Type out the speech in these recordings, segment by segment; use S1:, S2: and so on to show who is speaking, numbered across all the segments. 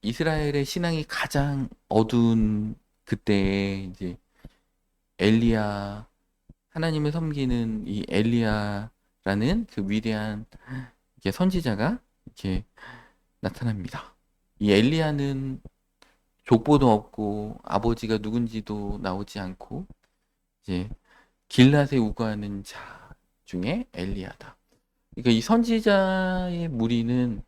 S1: 이스라엘의 신앙이 가장 어두운 그때에 이제 엘리야, 하나님을 섬기는 이 엘리야라는 그 위대한 이렇게 선지자가 이렇게 나타납니다. 이 엘리야는 족보도 없고 아버지가 누군지도 나오지 않고 이제 길앗에 우거하는 자 중에 엘리야다. 그러니까 이 선지자의 무리는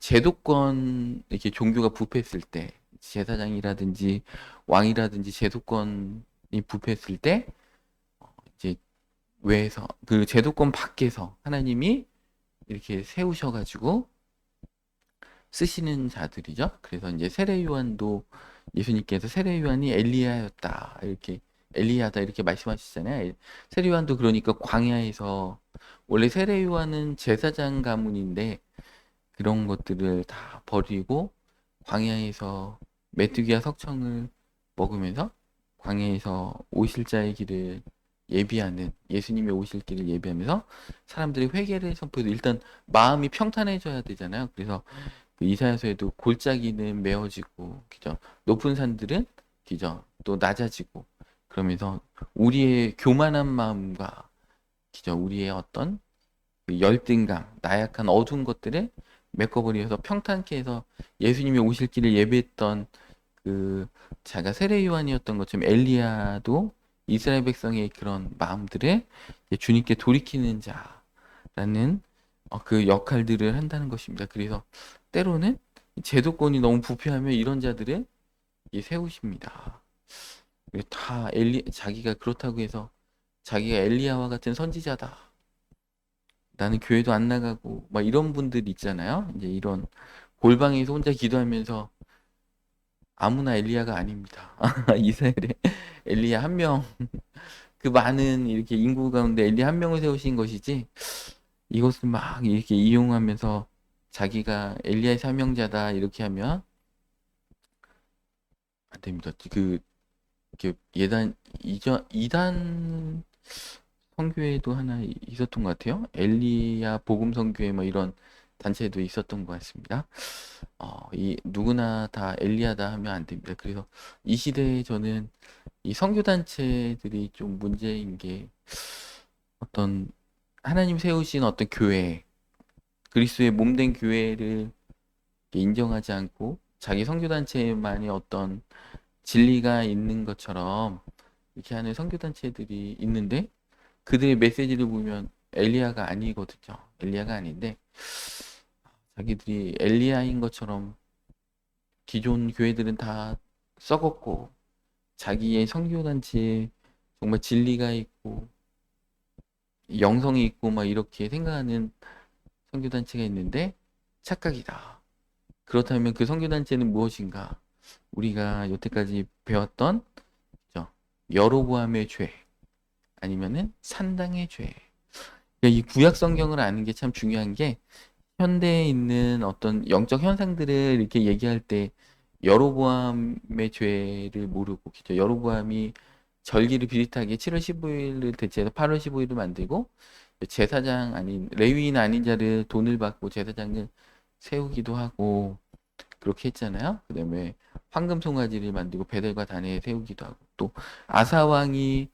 S1: 제도권 이렇게 종교가 부패했을 때 제사장이라든지 왕이라든지 제도권이 부패했을 때 이제 외에서 그 제도권 밖에서 하나님이 이렇게 세우셔가지고 쓰시는 자들이죠. 그래서 이제 세례 요한도 예수님께서 세례 요한이 엘리야였다 이렇게 엘리야다 이렇게 말씀하시잖아요. 세례 요한도 그러니까 광야에서 원래 세례 요한은 제사장 가문인데 그런 것들을 다 버리고 광야에서 메뚜기와 석청을 먹으면서 광야에서 오실 자의 길을 예비하는 예수님의 오실 길을 예비하면서 사람들이 회개를 선포해도 일단 마음이 평탄해져야 되잖아요. 그래서 그 이사야서에도 골짜기는 메어지고 그죠? 높은 산들은 그죠? 또 낮아지고 그러면서 우리의 교만한 마음과 그죠? 우리의 어떤 그 열등감, 나약한 어두운 것들을 메꿔버려서 평탄케 해서 예수님이 오실 길을 예배했던 그 자가 세례 요한이었던 것처럼 엘리야도 이스라엘 백성의 그런 마음들을 주님께 돌이키는 자라는 그 역할들을 한다는 것입니다. 그래서 때로는 제도권이 너무 부패하면 이런 자들을 세우십니다. 다 자기가 그렇다고 해서 자기가 엘리야와 같은 선지자다. 나는 교회도 안 나가고 막 이런 분들 있잖아요. 이제 이런 골방에서 혼자 기도하면서 아무나 엘리야가 아닙니다. 이스라엘에 엘리야 한 명, 그 많은 이렇게 인구 가운데 엘리야 한 명을 세우신 것이지 이것을 막 이렇게 이용하면서 자기가 엘리야의 사명자다 이렇게 하면 안 됩니다. 그 이렇게 예단 이단 선교회도 하나 있었던 것 같아요. 엘리야 복음 선교회 뭐 이런 단체도 있었던 것 같습니다. 이 누구나 다 엘리야다 하면 안 됩니다. 그래서 이 시대에 저는 이 선교 단체들이 좀 문제인 게 어떤 하나님 세우신 어떤 교회, 그리스도의 몸된 교회를 인정하지 않고 자기 선교 단체만의 어떤 진리가 있는 것처럼 이렇게 하는 선교 단체들이 있는데 그들의 메시지를 보면 엘리야가 아니거든요. 엘리야가 아닌데 자기들이 엘리야인 것처럼 기존 교회들은 다 썩었고 자기의 선교단체에 정말 진리가 있고 영성이 있고 막 이렇게 생각하는 선교단체가 있는데 착각이다. 그렇다면 그 선교단체는 무엇인가? 우리가 여태까지 배웠던 그죠? 여로보암의 죄 아니면은 산당의 죄. 그러니까 이 구약 성경을 아는 게 참 중요한 게 현대에 있는 어떤 영적 현상들을 이렇게 얘기할 때 여로보암의 죄를 모르고 그죠? 여로보암이 절기를 비릿하게 7월 15일을 대체해서 8월 15일을 만들고 제사장 아닌 레위인 아닌 자를 돈을 받고 제사장을 세우기도 하고 그렇게 했잖아요. 그다음에 황금 송아지를 만들고 베델과 단에 세우기도 하고 또 아사 왕이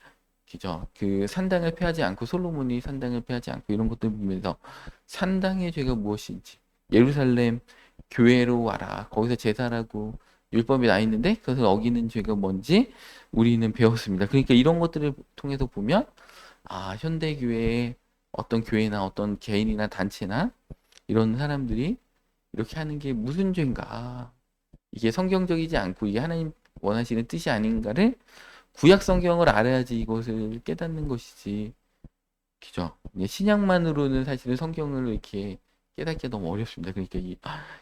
S1: 그죠? 그 산당을 폐하지 않고 솔로몬이 산당을 폐하지 않고 이런 것들 보면서 산당의 죄가 무엇인지 예루살렘 교회로 와라 거기서 제사라고 율법이 나 있는데 그것을 어기는 죄가 뭔지 우리는 배웠습니다. 그러니까 이런 것들을 통해서 보면 현대 교회의 어떤 교회나 어떤 개인이나 단체나 이런 사람들이 이렇게 하는 게 무슨 죄인가 이게 성경적이지 않고 이게 하나님 원하시는 뜻이 아닌가를 구약 성경을 알아야지 이것을 깨닫는 것이지. 그죠? 신약만으로는 사실은 성경을 이렇게 깨닫기가 너무 어렵습니다. 그러니까 이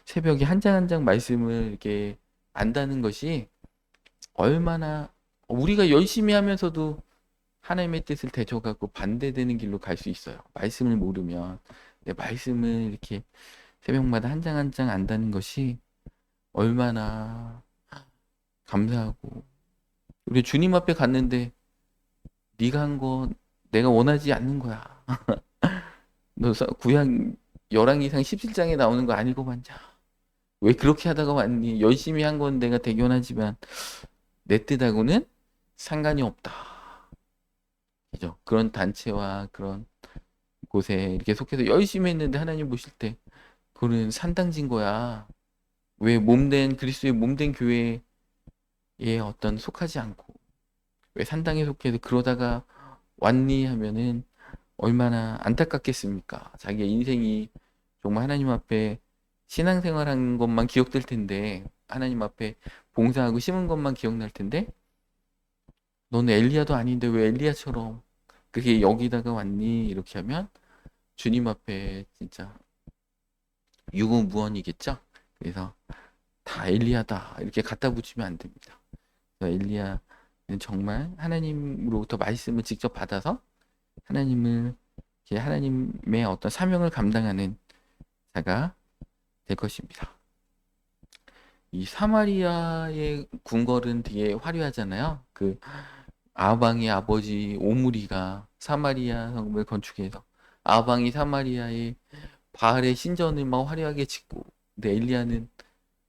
S1: 새벽에 한 장 한 장 말씀을 이렇게 안다는 것이 얼마나 우리가 열심히 하면서도 하나님의 뜻을 대적하고 반대되는 길로 갈 수 있어요. 말씀을 모르면. 말씀을 이렇게 새벽마다 한 장 한 장 안다는 것이 얼마나 감사하고 우리 주님 앞에 갔는데 네가 한 거 내가 원하지 않는 거야. 너 구약 열왕기상 17장에 나오는 거 안 읽어봤냐? 왜 그렇게 하다가 왔니? 열심히 한 건 내가 대견하지만 내 뜻하고는 상관이 없다. 그죠? 그런 단체와 그런 곳에 이렇게 속해서 열심히 했는데 하나님 보실 때 그거는 산당진 거야. 왜 몸된 그리스도의 몸된 교회에 어떤 속하지 않고 왜 산당에 속해서 그러다가 왔니 하면은 얼마나 안타깝겠습니까? 자기의 인생이 정말 하나님 앞에 신앙생활한 것만 기억될 텐데 하나님 앞에 봉사하고 심은 것만 기억날 텐데 너는 엘리야도 아닌데 왜 엘리야처럼 그게 여기다가 왔니? 이렇게 하면 주님 앞에 진짜 유구무원이겠죠? 그래서 다 엘리야다 이렇게 갖다 붙이면 안 됩니다. 그래서 엘리야는 정말 하나님으로부터 말씀을 직접 받아서 하나님을 하나님의 어떤 사명을 감당하는 자가 될 것입니다. 이 사마리아의 궁궐은 되게 화려하잖아요. 그 아방의 아버지 오므리가 사마리아 성을 건축해서 아방이 사마리아의 바알의 신전을 막 화려하게 짓고 근데 엘리야는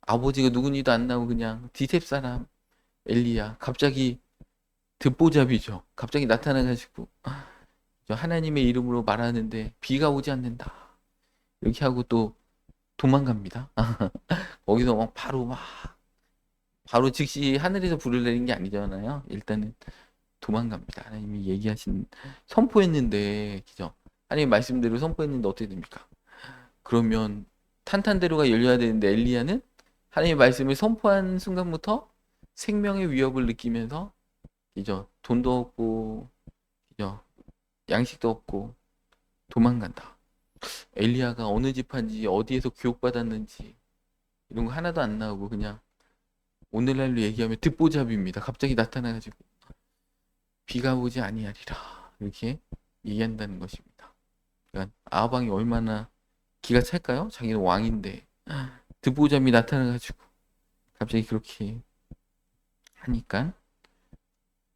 S1: 아버지가 누군지도 안 나오고 그냥 디셉 사람 엘리야 갑자기 듣보잡이죠. 갑자기 나타나가지고 저 하나님의 이름으로 말하는데 비가 오지 않는다. 이렇게 하고 또 도망갑니다. 거기서 바로 즉시 하늘에서 불을 내린 게 아니잖아요. 일단은 도망갑니다. 하나님이 얘기하신 선포했는데 그죠? 하나님 말씀대로 선포했는데 어떻게 됩니까? 그러면 탄탄대로가 열려야 되는데 엘리야는 하나님의 말씀을 선포한 순간부터 생명의 위협을 느끼면서 그죠? 돈도 없고 그죠? 양식도 없고 도망간다. 엘리야가 어느 집한지 어디에서 교육받았는지 이런 거 하나도 안 나오고 그냥 오늘날로 얘기하면 듣보잡입니다. 갑자기 나타나가지고 비가 오지 아니하리라 이렇게 얘기한다는 것입니다. 그러니까 아방이 얼마나 기가 찰까요? 자기는 왕인데 듣보잡이 나타나가지고 갑자기 그렇게 하니까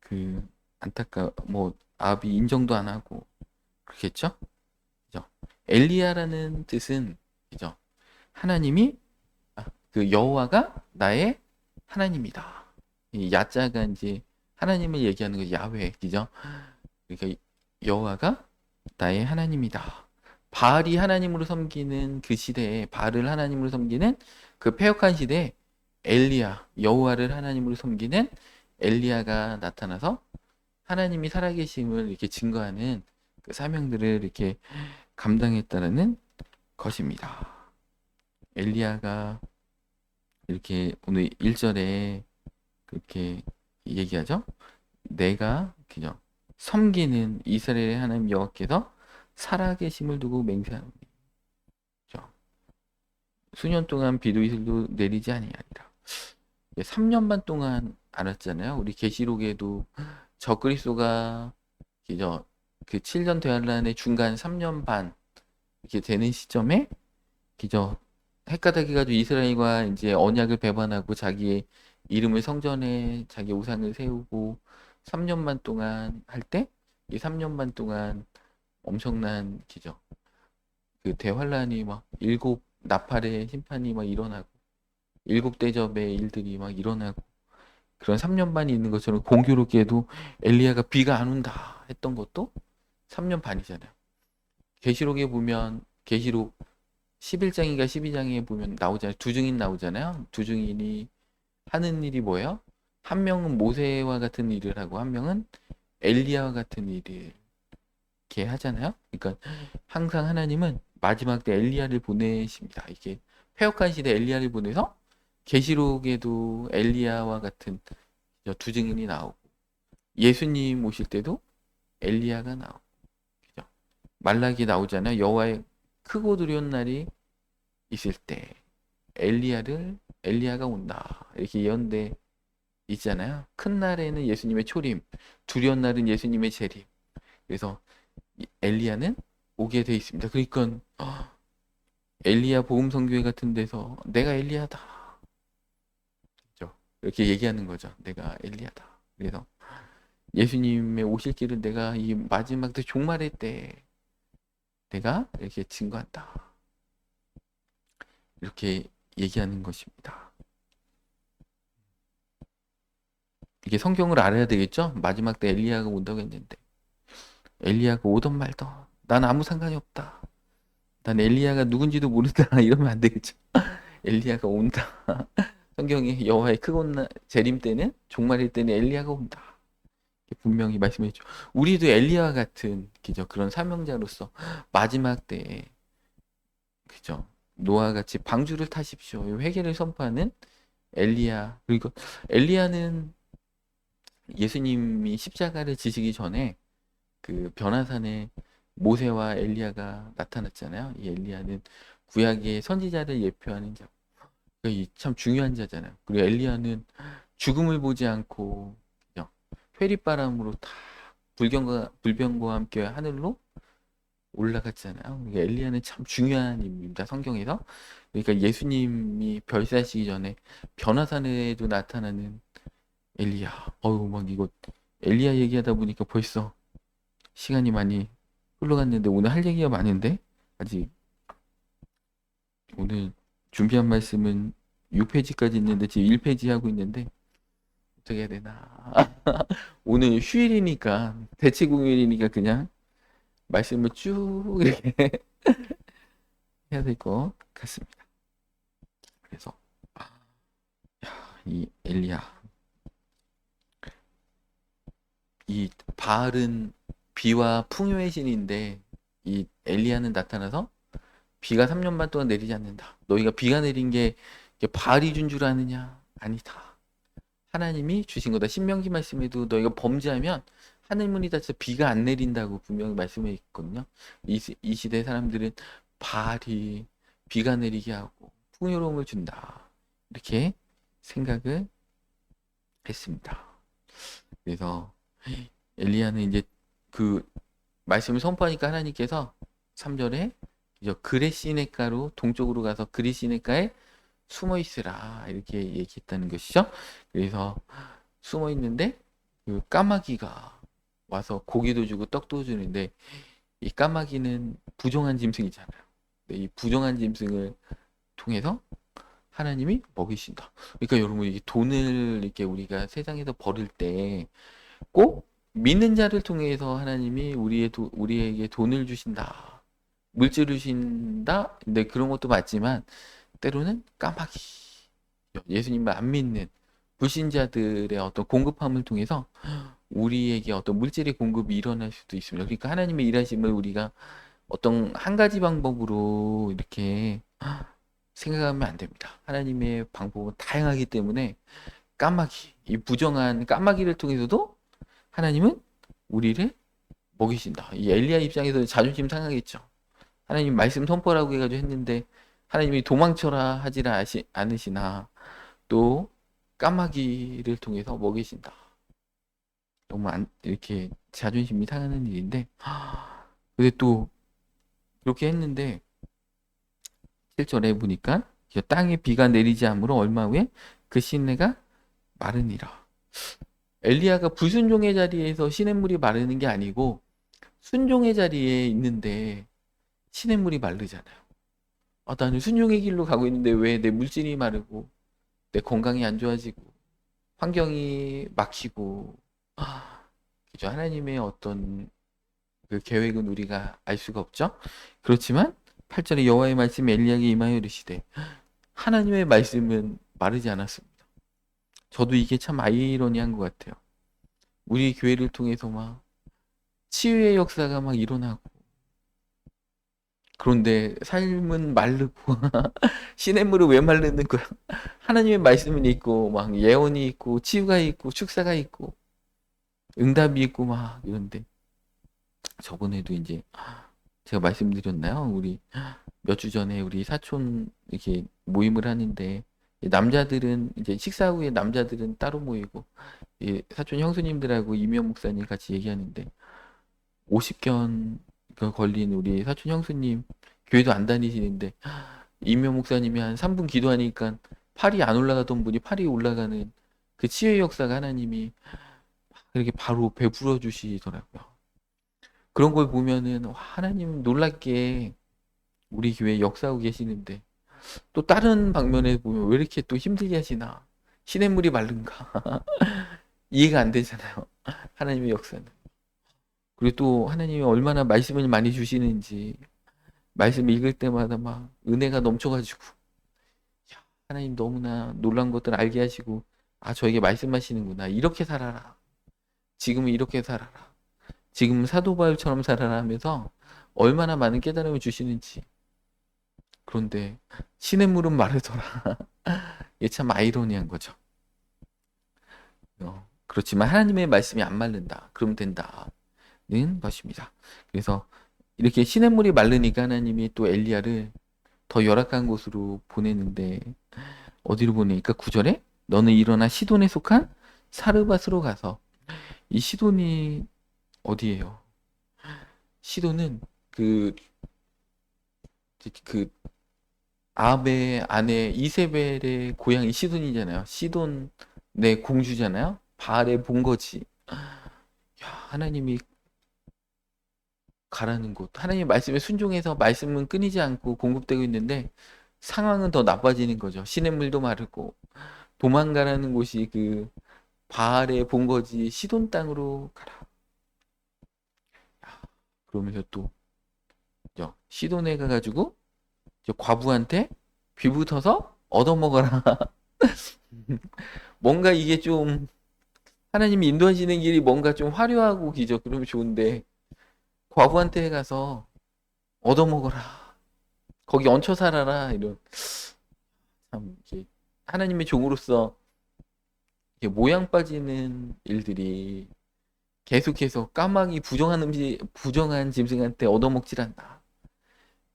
S1: 그 뭐 아합이 인정도 안 하고 그렇겠죠? 그죠? 엘리야라는 뜻은 그죠? 하나님이 그 여호와가 나의 하나님이다. 이 야자가 이제 하나님을 얘기하는 거 야훼, 그죠? 그러니까 여호와가 나의 하나님이다. 바알이 하나님으로 섬기는 그 시대에 바알을 하나님으로 섬기는 그 패역한 시대에 엘리야, 여호와를 하나님으로 섬기는 엘리야가 나타나서 하나님이 살아계심을 이렇게 증거하는 그 사명들을 이렇게 감당했다라는 것입니다. 엘리야가 이렇게 오늘 1절에 그렇게 얘기하죠. 내가 그냥 섬기는 이스라엘의 하나님 여호와께서 살아계심을 두고 맹세하노니 수년 동안 비도 이슬도 내리지 아니하리라. 3년 반 동안 알았잖아요. 우리 계시록에도 적그리스도가 그죠 그 7년 대환란의 중간 3년 반 이렇게 되는 시점에 그죠 헷가닥해 가지고 이스라엘과 이제 언약을 배반하고 자기의 이름을 성전에 자기 우상을 세우고 3년 반 동안 할 때 이 3년 반 동안 엄청난 기죠. 그 대환란이 막 일곱 나팔의 심판이 막 일어나고 일곱 대접의 일들이 막 일어나고 그런 3년 반이 있는 것처럼 공교롭게도 엘리야가 비가 안 온다 했던 것도 3년 반이잖아요. 계시록에 보면 계시록 11장인가 12장에 보면 나오잖아요. 두 증인 나오잖아요. 두 증인이 하는 일이 뭐예요? 한 명은 모세와 같은 일을 하고 한 명은 엘리야와 같은 일을 이렇게 하잖아요. 그러니까 항상 하나님은 마지막 때 엘리야를 보내십니다. 이게 패역한 시대 엘리야를 보내서 계시록에도 엘리야와 같은 두 증인이 나오고 예수님 오실 때도 엘리야가 나오고 그죠? 말라기 나오잖아요. 여호와의 크고 두려운 날이 있을 때 엘리야가 온다 이렇게 예언돼 있잖아요. 큰 날에는 예수님의 초림, 두려운 날은 예수님의 재림. 그래서 엘리야는 오게 돼 있습니다. 그러니까 엘리야 복음 선교회 같은 데서 내가 엘리야다. 그렇죠? 이렇게 얘기하는 거죠. 내가 엘리야다. 그래서 예수님의 오실 길을 내가 이 마지막 때 종말의 때 내가 이렇게 증거한다. 이렇게 얘기하는 것입니다. 이게 성경을 알아야 되겠죠? 마지막 때 엘리야가 온다고 했는데 엘리야가 오던 말던 난 아무 상관이 없다. 난 엘리야가 누군지도 모른다. 이러면 안 되겠죠? 엘리야가 온다. 성경에 여호와의 크고 재림 때는 종말일 때는 엘리야가 온다. 분명히 말씀해 줘. 우리도 엘리야와 같은 그죠? 그런 사명자로서 마지막 때에 그죠? 노아 같이 방주를 타십시오. 회개를 선포하는 엘리야. 그리고 엘리야는 예수님이 십자가를 지시기 전에 그 변화산에 모세와 엘리야가 나타났잖아요. 이 엘리야는 구약의 선지자를 예표하는 자. 그러니까 참 중요한 자잖아요. 그리고 엘리야는 죽음을 보지 않고 그죠? 회리바람으로 다 불병과 함께 하늘로 올라갔잖아요. 그러니까 엘리야는 참 중요한 인물입니다. 성경에서. 그러니까 예수님이 별세하시기 전에 변화산에도 나타나는 엘리야. 어우 막 이거 엘리야 얘기하다 보니까 벌써 시간이 많이 흘러갔는데 오늘 할 얘기가 많은데 아직 오늘 준비한 말씀은 6페이지까지 있는데 지금 1페이지 하고 있는데 어떻게 해야 되나. 오늘 휴일이니까 대체 공휴일이니까 그냥 말씀을 쭉 이렇게 해야 될 것 같습니다. 그래서 이 엘리야 이 바알은 비와 풍요의 신인데 이 엘리야는 나타나서 비가 3년 반 동안 내리지 않는다. 너희가 비가 내린 게 바알이 준 줄 아느냐? 아니다. 하나님이 주신 거다. 신명기 말씀에도 너희가 범죄하면 하늘 문이 닫혀서 비가 안 내린다고 분명히 말씀해 있거든요. 이 시대 사람들은 바알이 비가 내리게 하고 풍요로움을 준다. 이렇게 생각을 했습니다. 그래서 엘리야는 이제 그 말씀을 선포하니까 하나님께서 3절에 그레시네가로 동쪽으로 가서 그레시네가에 숨어 있으라 이렇게 얘기했다는 것이죠. 그래서 숨어 있는데 그 까마귀가 와서 고기도 주고 떡도 주는데 이 까마귀는 부정한 짐승이잖아요. 이 부정한 짐승을 통해서 하나님이 먹이신다. 그러니까 여러분 이 돈을 이렇게 우리가 세상에서 벌을 때 꼭 믿는 자를 통해서 하나님이 우리에게 돈을 주신다. 물질을 주신다. 근데 그런 것도 맞지만 때로는 까마귀. 예수님을 안 믿는 불신자들의 어떤 공급함을 통해서 우리에게 어떤 물질의 공급이 일어날 수도 있습니다. 그러니까 하나님의 일하심을 우리가 어떤 한 가지 방법으로 이렇게 생각하면 안 됩니다. 하나님의 방법은 다양하기 때문에 까마귀, 이 부정한 까마귀를 통해서도 하나님은 우리를 먹이신다. 이 엘리야 입장에서는 자존심 상하겠죠. 하나님 말씀 선포라고 해가지고 했는데 하나님이 도망쳐라 하지를 않으시나 또 까마귀를 통해서 먹이신다. 너무 이렇게 자존심이 상하는 일인데 근데 또 그렇게 했는데 7절에 보니까 땅에 비가 내리지 않으므로 얼마 후에 그 시내가 마르니라. 엘리야가 불순종의 자리에서 시냇물이 마르는 게 아니고 순종의 자리에 있는데 시냇물이 마르잖아요. 나는 순종의 길로 가고 있는데 왜 내 물질이 마르고 내 건강이 안 좋아지고 환경이 막히고 그죠? 하나님의 어떤 그 계획은 우리가 알 수가 없죠. 그렇지만 8절에 여호와의 말씀이 엘리야에게 임하여 이르시되 하나님의 말씀은 마르지 않았습니다. 저도 이게 참 아이러니한 것 같아요. 우리 교회를 통해서 막 치유의 역사가 막 일어나고 그런데 삶은 마르고 시냇물을 왜 마르는 거야? 하나님의 말씀은 있고 막 예언이 있고 치유가 있고 축사가 있고 응답이 있고 막 이런데 저번에도 이제 제가 말씀드렸나요? 우리 몇 주 전에 우리 사촌 이렇게 모임을 하는데 남자들은 이제 식사 후에 남자들은 따로 모이고 사촌 형수님들하고 이명 목사님 같이 얘기하는데 50견 걸린 우리 사촌 형수님 교회도 안 다니시는데 이명 목사님이 한 3분 기도하니까 팔이 안 올라가던 분이 팔이 올라가는 그 치유의 역사가 하나님이 이렇게 바로 베풀어 주시더라고요. 그런 걸 보면은 하나님 놀랍게 우리 교회 역사하고 계시는데 또 다른 방면에 보면 왜 이렇게 또 힘들게 하시나? 시냇물이 마른가? 이해가 안 되잖아요. 하나님의 역사는. 그리고 또 하나님이 얼마나 말씀을 많이 주시는지 말씀 읽을 때마다 막 은혜가 넘쳐가지고 야, 하나님 너무나 놀란 것들 알게 하시고 아 저에게 말씀하시는구나. 이렇게 살아라. 지금은 이렇게 살아라. 지금 사도 바울처럼 살아라 하면서 얼마나 많은 깨달음을 주시는지. 그런데 시냇물은 마르더라. 이게 참 아이러니한 거죠. 그렇지만 하나님의 말씀이 안 마른다. 그럼 된다는 것입니다. 그래서 이렇게 시냇물이 마르니까 하나님이 또 엘리야를 더 열악한 곳으로 보내는데 어디로 보내니까 9절에 너는 일어나 시돈에 속한 사르밧으로 가서 이 시돈이 어디예요? 시돈은 그, 그 아합의 아내 이세벨의 고향이 시돈이잖아요. 시돈의 공주잖아요. 바알의 본거지. 야, 하나님이 가라는 곳. 하나님 말씀에 순종해서 말씀은 끊이지 않고 공급되고 있는데 상황은 더 나빠지는 거죠. 시냇물도 마르고 도망가라는 곳이 그 바알의 본거지 시돈 땅으로 가라. 야, 그러면서 또 시돈에 가가지고 과부한테 비붙어서 얻어먹어라. 뭔가 이게 좀 하나님이 인도하시는 길이 뭔가 좀 화려하고 기죠. 그러면 좋은데 과부한테 가서 얻어먹어라. 거기 얹혀 살아라. 이런 참 이게 하나님의 종으로서 이게 모양 빠지는 일들이 계속해서 까마귀 부정한 짐승한테 얻어먹질 않나.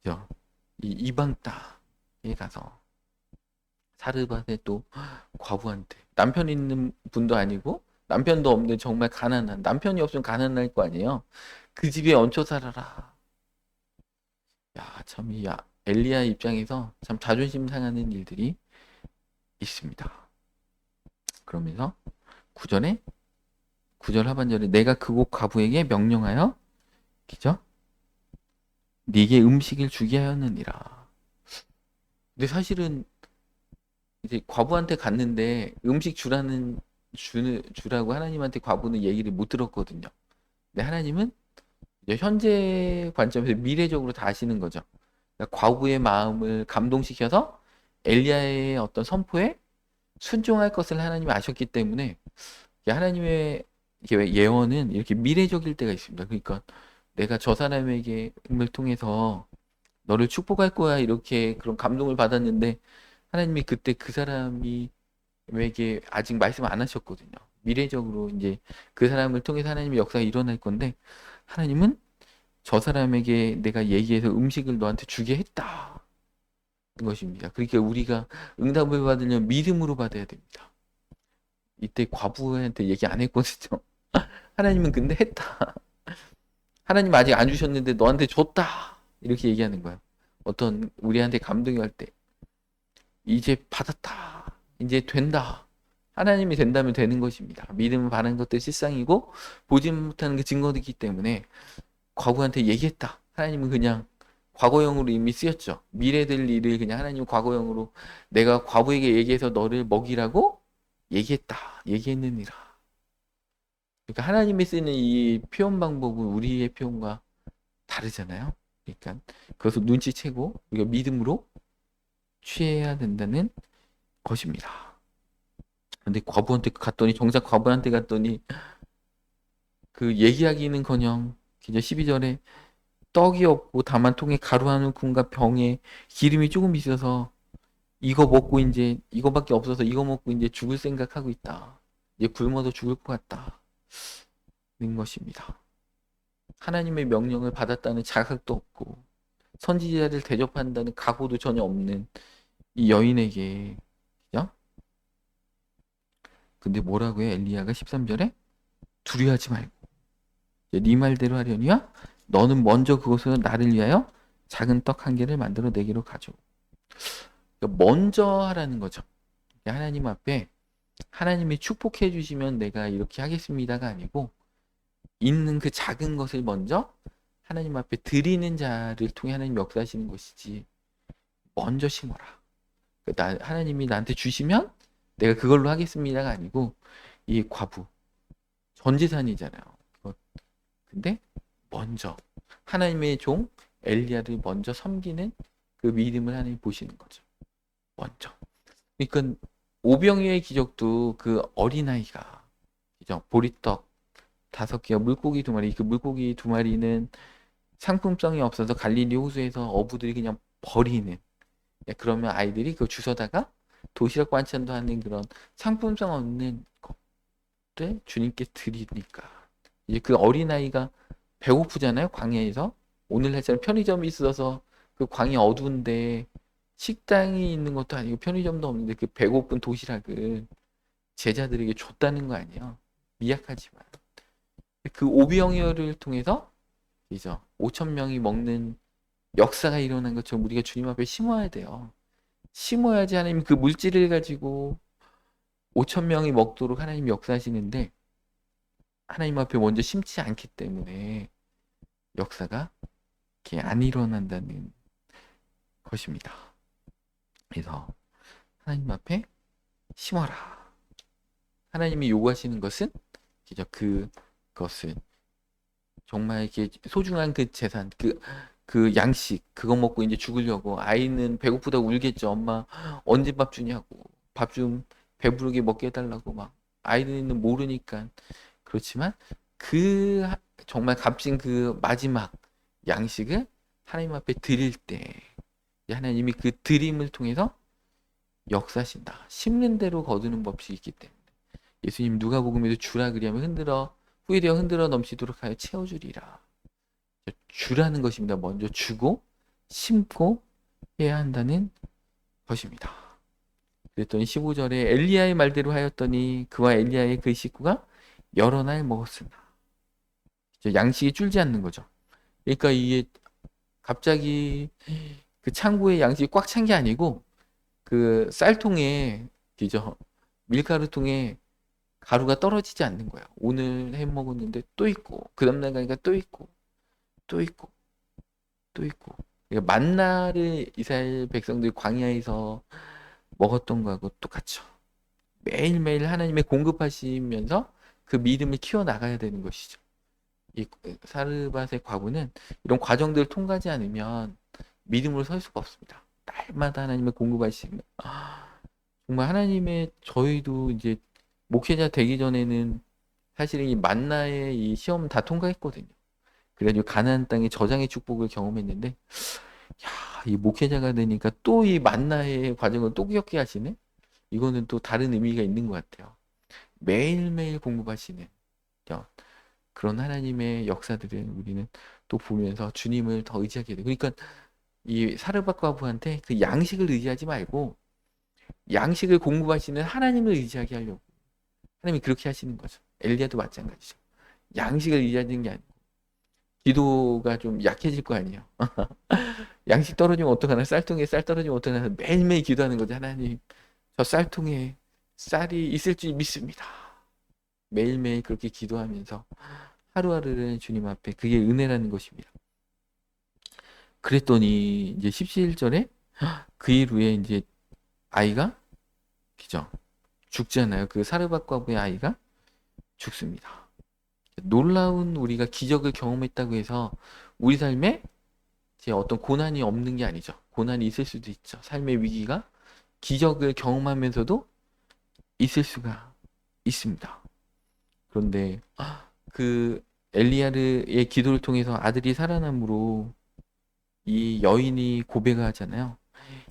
S1: 그죠? 이 이방 땅에 가서 사르밧의 또 과부한테 남편 있는 분도 아니고 남편도 없는데 정말 가난한 남편이 없으면 가난할 거 아니에요. 그 집에 얹혀 살아라. 야, 참 이 엘리야 입장에서 참 자존심 상하는 일들이 있습니다. 그러면서 구절에 9절 하반절에 내가 그곳 과부에게 명령하여 그죠? 네게 음식을 주게 하였느니라. 근데 사실은 이제 과부한테 갔는데 음식 주라고 하나님한테 과부는 얘기를 못 들었거든요. 근데 하나님은 이제 현재 관점에서 미래적으로 다 아시는 거죠. 그러니까 과부의 마음을 감동시켜서 엘리야의 어떤 선포에 순종할 것을 하나님이 아셨기 때문에 하나님의 예언은 이렇게 미래적일 때가 있습니다. 그러니까 내가 저 사람에게 을 통해서 너를 축복할 거야 이렇게 그런 감동을 받았는데 하나님이 그때 그 사람에게 아직 말씀 안 하셨거든요. 미래적으로 이제 그 사람을 통해서 하나님의 역사가 일어날 건데 하나님은 저 사람에게 내가 얘기해서 음식을 너한테 주게 했다. 것입니다. 그러니까 우리가 응답을 받으려면 믿음으로 받아야 됩니다. 이때 과부한테 얘기 안 했거든요. 하나님은 근데 했다. 하나님 아직 안 주셨는데 너한테 줬다. 이렇게 얘기하는 거예요. 어떤 우리한테 감동이 할 때 이제 받았다. 이제 된다. 하나님이 된다면 되는 것입니다. 믿음은 바라는 것도 실상이고 보지 못하는 게 증거이기 때문에 과부한테 얘기했다. 하나님은 그냥 과거형으로 이미 쓰였죠. 미래 될 일을 그냥 하나님 과거형으로 내가 과부에게 얘기해서 너를 먹이라고 얘기했다. 얘기했느니라. 그러니까 하나님이 쓰는 이 표현 방법은 우리의 표현과 다르잖아요. 그러니까 그것을 눈치채고 우리가 믿음으로 취해야 된다는 것입니다. 근데 과부한테 갔더니 정작 과부한테 갔더니 그 얘기하기는커녕 기저 12절에 떡이 없고 다만 통에 가루 한 움큼과 병에 기름이 조금 있어서 이거 먹고 이제 이거밖에 없어서 이거 먹고 이제 죽을 생각하고 있다. 이제 굶어도 죽을 것 같다는 것입니다. 하나님의 명령을 받았다는 자각도 없고 선지자를 대접한다는 각오도 전혀 없는 이 여인에게 그죠? 근데 뭐라고 해 엘리야가 13절에 두려워하지 말고 네 말대로 하려니와 너는 먼저 그곳에서 나를 위하여 작은 떡 한 개를 만들어 내기로 가져. 먼저 하라는 거죠. 하나님 앞에 하나님이 축복해 주시면 내가 이렇게 하겠습니다가 아니고 있는 그 작은 것을 먼저 하나님 앞에 드리는 자를 통해 하나님 역사하시는 것이지 먼저 심어라. 하나님이 나한테 주시면 내가 그걸로 하겠습니다가 아니고 이 과부 전 재산이잖아요. 근데 먼저 하나님의 종 엘리야를 먼저 섬기는 그 믿음을 하나님 보시는 거죠. 먼저. 그러니까 오병이어의 기적도 그 어린아이가 그죠? 보리떡 5개와 물고기 2마리, 그 물고기 2마리는 상품성이 없어서 갈릴리 호수에서 어부들이 그냥 버리는. 그러면 아이들이 그거 주워다가 도시락 반찬도 하는 그런 상품성 없는 것들 주님께 드리니까 이제 그 어린아이가 배고프잖아요. 광야에서 오늘날처럼 편의점이 있어서 그 광야 어두운데 식당이 있는 것도 아니고 편의점도 없는데 그 배고픈 도시락을 제자들에게 줬다는 거 아니에요. 미약하지만 그 오병이어를 통해서 이제 5천 명이 먹는 역사가 일어난 것처럼 우리가 주님 앞에 심어야 돼요. 심어야지 하나님 그 물질을 가지고 5천 명이 먹도록 하나님 역사하시는데 하나님 앞에 먼저 심지 않기 때문에 역사가 이렇게 안 일어난다는 것입니다. 그래서 하나님 앞에 심어라. 하나님이 요구하시는 것은 그것은 정말 이렇게 소중한 그 재산, 그 양식, 그거 먹고 이제 죽으려고 아이는 배고프다고 울겠죠. 엄마 언제 밥 주냐고. 밥 좀 배부르게 먹게 해달라고 막 아이는 모르니까 그렇지만 그 정말 값진 그 마지막 양식을 하나님 앞에 드릴 때 하나님이 그 드림을 통해서 역사하신다. 심는 대로 거두는 법칙이 있기 때문에 예수님 누가복음에도 주라 그리하면 후회되어 흔들어 넘치도록 하여 채워주리라. 주라는 것입니다. 먼저 주고 심고 해야 한다는 것입니다. 그랬더니 15절에 엘리야의 말대로 하였더니 그와 엘리야의 그 식구가 여러 날 먹었으나 양식이 줄지 않는 거죠. 그러니까 이게 갑자기 그 창고에 양식이 꽉 찬 게 아니고 그 쌀통에 그죠 밀가루통에 가루가 떨어지지 않는 거야. 오늘 해 먹었는데 또 있고 그 다음날 가니까 또 있고 또 있고 또 있고. 그러니까 만나를 이스라엘 백성들이 광야에서 먹었던 거하고 똑같죠. 매일매일 하나님의 공급하시면서 그 믿음을 키워나가야 되는 것이죠. 이 사르밧의 과부는 이런 과정들을 통과하지 않으면 믿음으로 설 수가 없습니다. 날마다 하나님의 공급하시면 정말 하나님의 저희도 이제 목회자 되기 전에는 사실은 이 만나의 이 시험 다 통과했거든요. 그래가지고 가나안 땅의 저장의 축복을 경험했는데 야, 이 목회자가 되니까 또 이 만나의 과정을 또 겪게 하시네. 이거는 또 다른 의미가 있는 것 같아요. 매일매일 공급하시는 그런 하나님의 역사들을 우리는 또 보면서 주님을 더 의지하게 돼요. 그러니까 이 사르밧 과부한테 그 양식을 의지하지 말고 양식을 공급하시는 하나님을 의지하게 하려고 하나님이 그렇게 하시는 거죠. 엘리야도 마찬가지죠. 양식을 의지하는 게 아니고 기도가 좀 약해질 거 아니에요. 양식 떨어지면 어떡하나, 쌀통에 쌀 떨어지면 어떡하나 매일매일 기도하는 거죠. 하나님 저 쌀통에 쌀이 있을 줄 믿습니다. 매일매일 그렇게 기도하면서 하루하루를 주님 앞에 그게 은혜라는 것입니다. 그랬더니 이제 17절에 그 이후에 이제 아이가 그죠? 죽잖아요. 그 사르밧 과부의 아이가 죽습니다. 놀라운 우리가 기적을 경험했다고 해서 우리 삶에 이제 어떤 고난이 없는 게 아니죠. 고난이 있을 수도 있죠. 삶의 위기가 기적을 경험하면서도 있을 수가 있습니다. 그런데 그 엘리야의 기도를 통해서 아들이 살아남으로 이 여인이 고백하잖아요.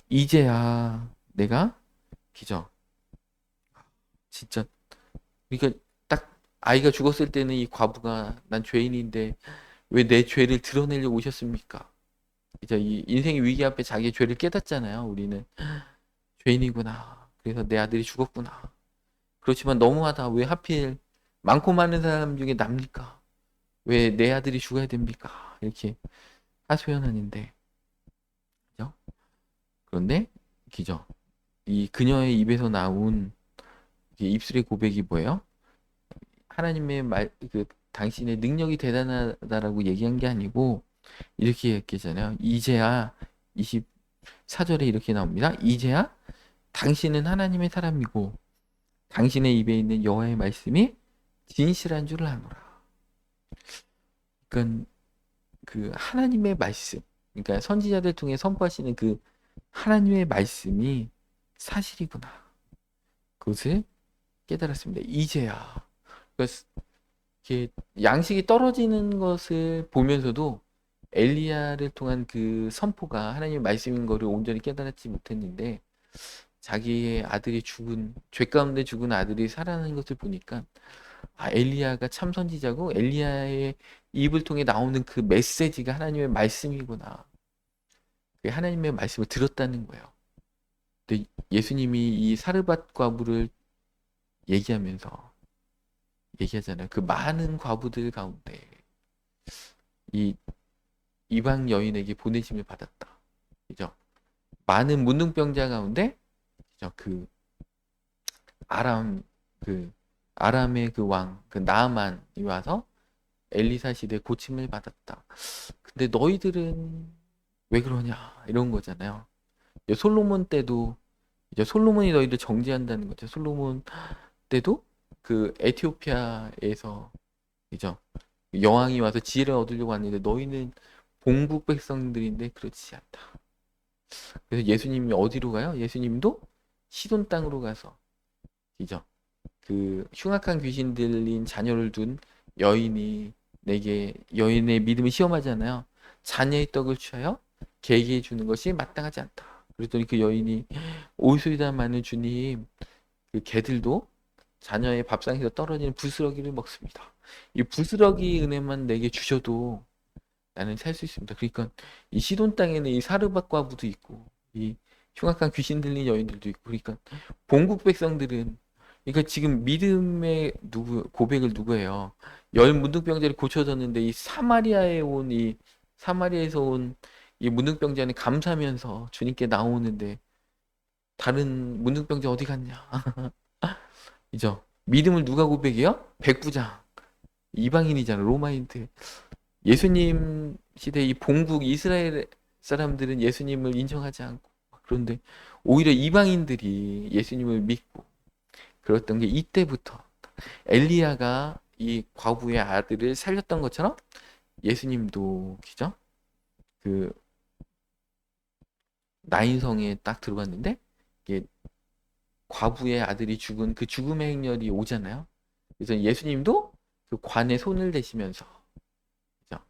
S1: 이제야 내가 기적. 진짜 그러니까 딱 아이가 죽었을 때는 이 과부가 난 죄인인데 왜 내 죄를 드러내려고 오셨습니까? 이제 이 인생의 위기 앞에 자기의 죄를 깨닫잖아요. 우리는 죄인이구나. 그래서 내 아들이 죽었구나. 그렇지만 너무하다. 왜 하필 많고 많은 사람 중에 납니까? 왜 내 아들이 죽어야 됩니까? 이렇게 하소연하는데, 그죠? 그런데 기죠. 이 그녀의 입에서 나온 입술의 고백이 뭐예요? 하나님의 당신의 능력이 대단하다라고 얘기한 게 아니고 이렇게 얘기했잖아요. 이제야 24절에 이렇게 나옵니다. 이제야 당신은 하나님의 사람이고 당신의 입에 있는 여호와의 말씀이 진실한 줄을 아노라. 그러니까 그 하나님의 말씀, 그러니까 선지자들 통해 선포하시는 그 하나님의 말씀이 사실이구나. 그것을 깨달았습니다. 이제야. 그러니까 이렇게 양식이 떨어지는 것을 보면서도 엘리야를 통한 그 선포가 하나님의 말씀인 거를 온전히 깨달았지 못했는데 자기의 아들이 죽은 죄 가운데 죽은 아들이 살아나는 것을 보니까 엘리야가 참 선지자고 엘리야의 입을 통해 나오는 그 메시지가 하나님의 말씀이구나. 하나님의 말씀을 들었다는 거예요. 근데 예수님이 이 사르밧 과부를 얘기하잖아요. 그 많은 과부들 가운데 이 이방 여인에게 보내심을 받았다. 그죠? 많은 문둥병자 가운데 그죠? 아람 그 아람의 그 왕, 그 나아만이 와서 엘리사 시대 고침을 받았다. 근데 너희들은 왜 그러냐? 이런 거잖아요. 솔로몬 때도 이제 솔로몬이 너희들 정죄한다는 거죠. 솔로몬 때도 그 에티오피아에서 이죠. 여왕이 와서 지혜를 얻으려고 하는데 너희는 본국 백성들인데 그렇지 않다. 그래서 예수님이 어디로 가요? 예수님도 시돈 땅으로 가서 이죠. 그 흉악한 귀신 들린 자녀를 둔 여인이 내게 여인의 믿음을 시험하잖아요. 자녀의 떡을 취하여 개에게 주는 것이 마땅하지 않다. 그랬더니 그 여인이 오이소이다 마는 주님, 그 개들도 자녀의 밥상에서 떨어지는 부스러기를 먹습니다. 이 부스러기 은혜만 내게 주셔도 나는 살 수 있습니다. 그러니까 이 시돈 땅에는 이 사르밧 과부도 있고 이 흉악한 귀신 들린 여인들도 있고 그러니까 본국 백성들은 그러니까 지금 믿음의 고백을 누구예요? 열 문둥병자를 고쳐졌는데 이 사마리아에서 온 이 문둥병자는 감사하면서 주님께 나오는데 다른 문둥병자 어디 갔냐? 이죠. 믿음을 누가 고백해요? 백부장. 이방인이잖아. 로마인들. 예수님 시대 이 본국 이스라엘 사람들은 예수님을 인정하지 않고 그런데 오히려 이방인들이 예수님을 믿고 그랬던 게 이때부터 엘리야가 이 과부의 아들을 살렸던 것처럼 예수님도 그죠? 그 나인성에 딱 들어갔는데 이게 과부의 아들이 죽은 그 죽음의 행렬이 오잖아요. 그래서 예수님도 그 관에 손을 대시면서 그죠?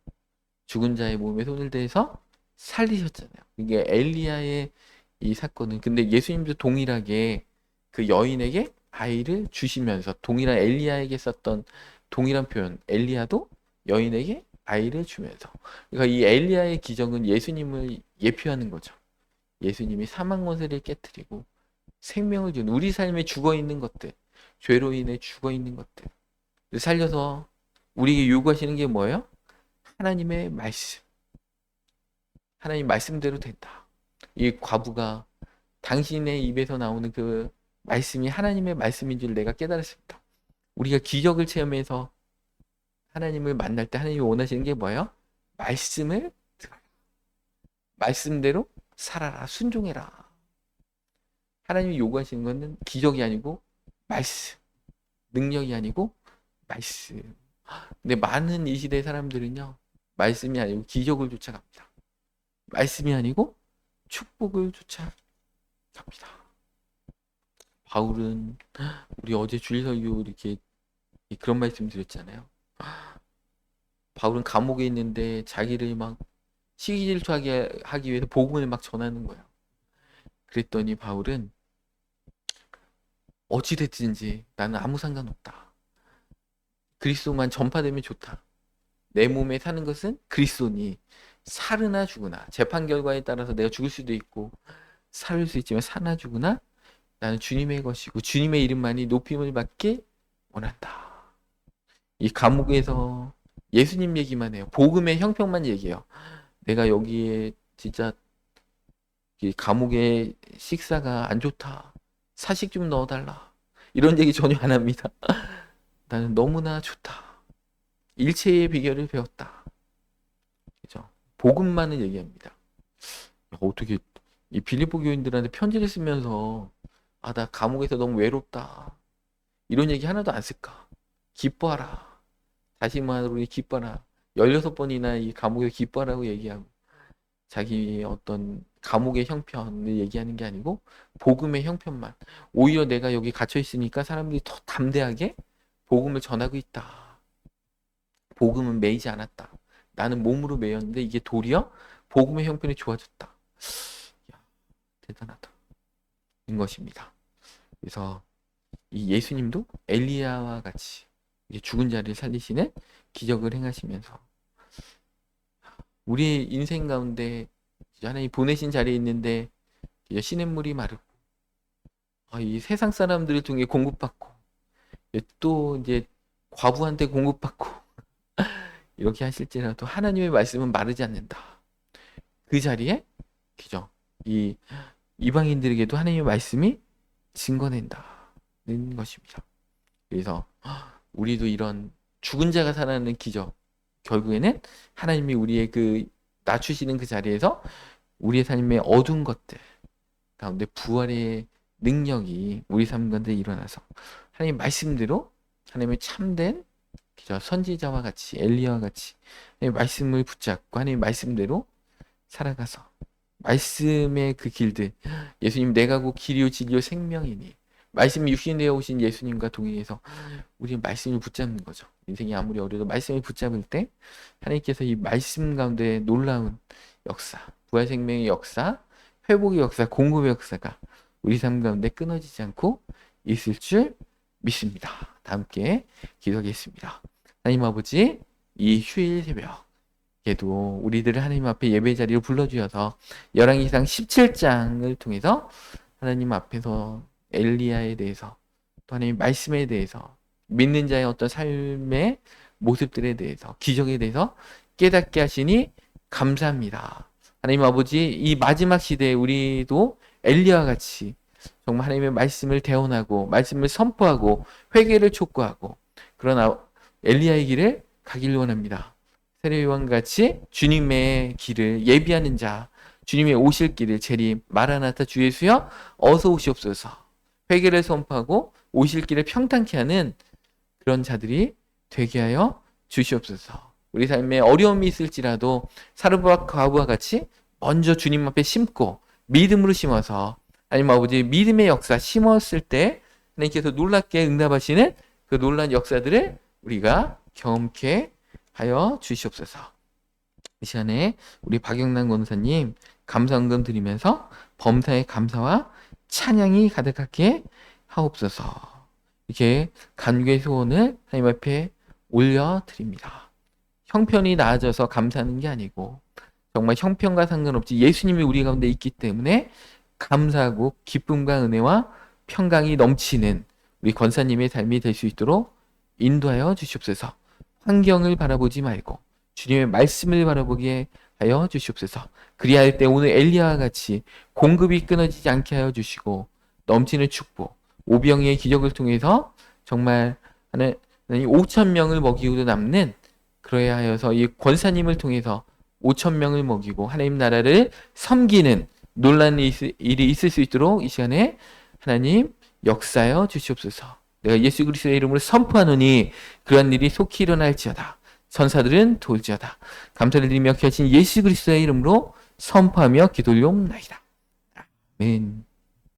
S1: 죽은 자의 몸에 손을 대서 살리셨잖아요. 이게 엘리야의 이 사건은 근데 예수님도 동일하게 그 여인에게 아이를 주시면서 동일한 엘리야에게 썼던 동일한 표현 엘리야도 여인에게 아이를 주면서 그러니까 이 엘리야의 기적은 예수님을 예표하는 거죠. 예수님이 사망 권세를 깨뜨리고 생명을 준 우리 삶에 죽어 있는 것들 죄로 인해 죽어 있는 것들 살려서 우리에게 요구하시는 게 뭐예요? 하나님의 말씀. 하나님 말씀대로 된다. 이 과부가 당신의 입에서 나오는 그 말씀이 하나님의 말씀인 줄 내가 깨달았습니다. 우리가 기적을 체험해서 하나님을 만날 때 하나님이 원하시는 게 뭐예요? 말씀을 들어라. 말씀대로 살아라. 순종해라. 하나님이 요구하시는 것은 기적이 아니고 말씀. 능력이 아니고 말씀. 근데 많은 이 시대 사람들은요. 말씀이 아니고 기적을 쫓아갑니다. 말씀이 아니고 축복을 쫓아갑니다. 바울은 우리 어제 주일 설교 이렇게 그런 말씀 드렸잖아요. 바울은 감옥에 있는데 자기를 막 시기질투하게 하기 위해서 복음을 막 전하는 거예요. 그랬더니 바울은 어찌됐든지 나는 아무 상관없다. 그리스도만 전파되면 좋다. 내 몸에 사는 것은 그리스도니 살으나 죽으나 재판 결과에 따라서 내가 죽을 수도 있고 살을 수 있지만 사나 죽으나 나는 주님의 것이고 주님의 이름만이 높임을 받기 원한다. 이 감옥에서 예수님 얘기만 해요. 복음의 형평만 얘기해요. 내가 여기에 진짜 이 감옥의 식사가 안 좋다. 사식 좀 넣어달라. 이런 얘기 전혀 안 합니다. 나는 너무나 좋다. 일체의 비결을 배웠다. 그죠? 복음만을 얘기합니다. 어떻게 이 빌립보 교인들한테 편지를 쓰면서 아, 나 감옥에서 너무 외롭다. 이런 얘기 하나도 안 쓸까? 기뻐하라. 다시만으로 기뻐하라. 16번이나 이 감옥에서 기뻐하라고 얘기하고 자기 어떤 감옥의 형편을 얘기하는 게 아니고 복음의 형편만. 오히려 내가 여기 갇혀 있으니까 사람들이 더 담대하게 복음을 전하고 있다. 복음은 매이지 않았다. 나는 몸으로 매였는데 이게 도리어 복음의 형편이 좋아졌다. 야, 대단하다. 인 것입니다. 그래서 이 예수님도 엘리야와 같이 이제 죽은 자를 살리시는 기적을 행하시면서 우리의 인생 가운데 하나님 보내신 자리에 있는데 시냇물이 마르고 이 세상 사람들을 통해 공급받고 또 이제 과부한테 공급받고 이렇게 하실지라도 하나님의 말씀은 마르지 않는다. 그 자리에 그죠? 이 이방인들에게도 하나님의 말씀이 증거낸다는 것입니다. 그래서 우리도 이런 죽은 자가 살아나는 기적, 결국에는 하나님이 우리의 그 낮추시는 그 자리에서 우리의 삶의 어두운 것들 가운데 부활의 능력이 우리 삶 가운데 일어나서 하나님 말씀대로 하나님의 참된 선지자와 같이 엘리야와 같이 하나님의 말씀을 붙잡고 하나님의 말씀대로 살아가서 말씀의 그 길들 예수님 내가 곧 길이요 진리요 생명이니 말씀이 육신되어 오신 예수님과 동행해서 우리는 말씀을 붙잡는 거죠. 인생이 아무리 어려도 말씀을 붙잡을 때 하나님께서 이 말씀 가운데 놀라운 역사, 부활 생명의 역사, 회복의 역사, 공급의 역사가 우리 삶 가운데 끊어지지 않고 있을 줄 믿습니다. 다 함께 기도하겠습니다. 하나님 아버지, 이 휴일 새벽 에도 우리들을 하나님 앞에 예배 자리로 불러주셔서 열왕기상 17장을 통해서 하나님 앞에서 엘리야에 대해서 또 하나님 말씀에 대해서 믿는 자의 어떤 삶의 모습들에 대해서 기적에 대해서 깨닫게 하시니 감사합니다. 하나님 아버지, 이 마지막 시대에 우리도 엘리야와 같이 정말 하나님의 말씀을 대언하고 말씀을 선포하고 회개를 촉구하고 그러나 엘리야의 길을 가길 원합니다. 세례요한 같이 주님의 길을 예비하는 자, 주님의 오실 길을 재림 마라나타 주 예수여 어서 오시옵소서 회개를 선포하고 오실 길을 평탄케 하는 그런 자들이 되게 하여 주시옵소서. 우리 삶에 어려움이 있을지라도 사르밧 과부와 같이 먼저 주님 앞에 심고 믿음으로 심어서 하나님 아버지 믿음의 역사 심었을 때 하나님께서 놀랍게 응답하시는 그 놀라운 역사들을 우리가 경험케 하여 주시옵소서. 이 시간에 우리 박영란 권사님 감사헌금 드리면서 범사의 감사와 찬양이 가득하게 하옵소서. 이렇게 간구의 소원을 하나님 앞에 올려드립니다. 형편이 나아져서 감사하는 게 아니고 정말 형편과 상관없이 예수님이 우리 가운데 있기 때문에 감사하고 기쁨과 은혜와 평강이 넘치는 우리 권사님의 삶이 될 수 있도록 인도하여 주시옵소서. 환경을 바라보지 말고 주님의 말씀을 바라보게 하여 주시옵소서. 그리할 때 오늘 엘리야와 같이 공급이 끊어지지 않게 하여 주시고 넘치는 축복, 오병이의 기적을 통해서 정말 하나님 5,000명을 먹이고도 남는 그러야 하여서 이 권사님을 통해서 5,000명을 먹이고 하나님 나라를 섬기는 놀라운 일이 있을 수 있도록 이 시간에 하나님 역사하여 주시옵소서. 내가 예수 그리스도의 이름으로 선포하노니 그러한 일이 속히 일어날지어다. 선사들은 도울지어다. 감사를 드리며 귀하신 예수 그리스도의 이름으로 선포하며 기도 올려옵나이다. 아멘.